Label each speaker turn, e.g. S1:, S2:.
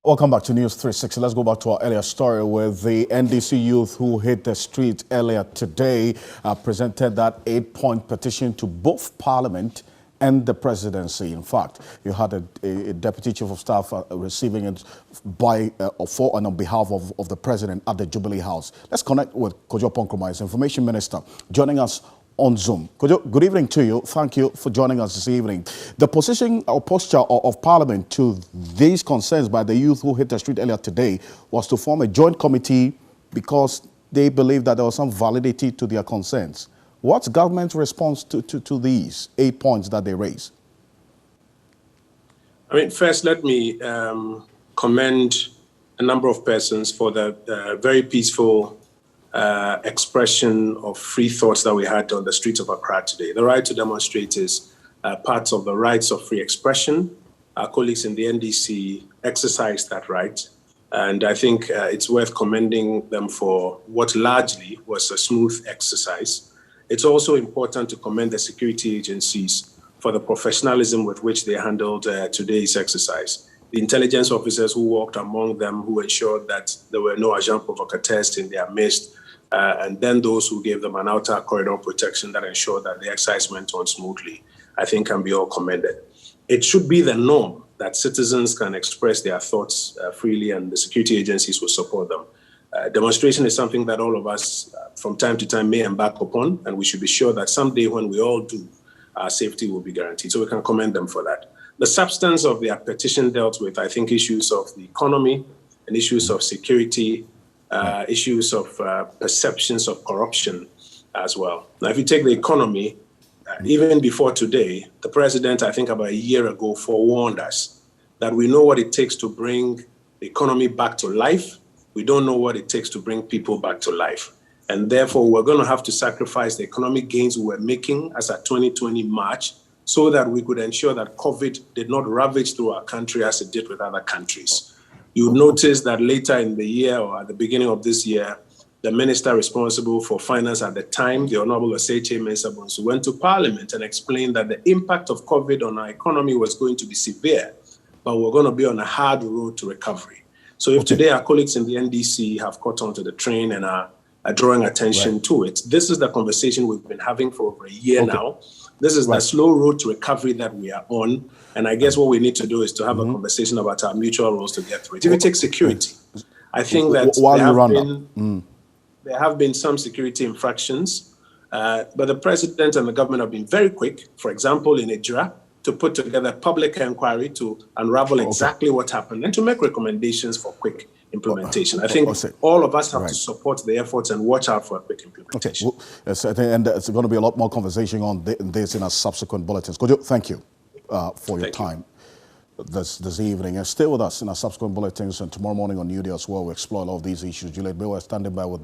S1: Welcome back to News 360. Let's go back to our earlier story with the NDC youth who hit the street earlier today, presented that 8-point petition to both Parliament and the presidency. In fact, you had a deputy chief of staff receiving it for and on behalf of the president at the Jubilee House. Let's connect with Kojo Ponkromah, Information Minister, joining us on Zoom. Kojo, good evening to you. Thank you for joining us this evening. The position or posture of Parliament to these concerns by the youth who hit the street earlier today was to form a joint committee because they believe that there was some validity to their concerns. What's government's response to these 8 points that they raise?
S2: I mean, first, let me commend a number of persons for the very peaceful expression of free thoughts that we had on the streets of Accra today. The right to demonstrate is part of the rights of free expression. Our colleagues in the NDC exercised that right. And I think it's worth commending them for what largely was a smooth exercise. It's also important to commend the security agencies for the professionalism with which they handled today's exercise. The intelligence officers who walked among them, who ensured that there were no agents provocateurs in their midst, and then those who gave them an outer corridor protection that ensured that the exercise went on smoothly, I think can be all commended. It should be the norm that citizens can express their thoughts freely and the security agencies will support them. Demonstration is something that all of us from time to time may embark upon, and we should be sure that someday when we all do, our safety will be guaranteed. So we can commend them for that. The substance of their petition dealt with, I think, issues of the economy and issues of security, issues of perceptions of corruption as well. Now, if you take the economy, even before today, the president, I think about a year ago, forewarned us that we know what it takes to bring the economy back to life. We don't know what it takes to bring people back to life. And therefore, we're going to have to sacrifice the economic gains we were making as at 2020 March so that we could ensure that COVID did not ravage through our country as it did with other countries. You'll notice that later in the year or at the beginning of this year, the minister responsible for finance at the time, the Honorable Oseche Mensah, went to Parliament and explained that the impact of COVID on our economy was going to be severe, but we're going to be on a hard road to recovery. So if today our colleagues in the NDC have caught on to the train and are drawing attention to it, this is the conversation we've been having for over a year now. This is the slow road to recovery that we are on. And I guess what we need to do is to have a conversation about our mutual roles to get through it. If you take security, I think that there have been some security infractions, but the president and the government have been very quick, for example, in Ejura, to put together public inquiry to unravel exactly what happened and to make recommendations for quick implementation. I think all of us have to support the efforts and watch out for a quick implementation.
S1: And there's going to be a lot more conversation on this in our subsequent bulletins. Kojo, thank you for your time this evening. And stay with us in our subsequent bulletins, and tomorrow morning on New Day as well, we'll explore all of these issues. Juliet Bewa standing by with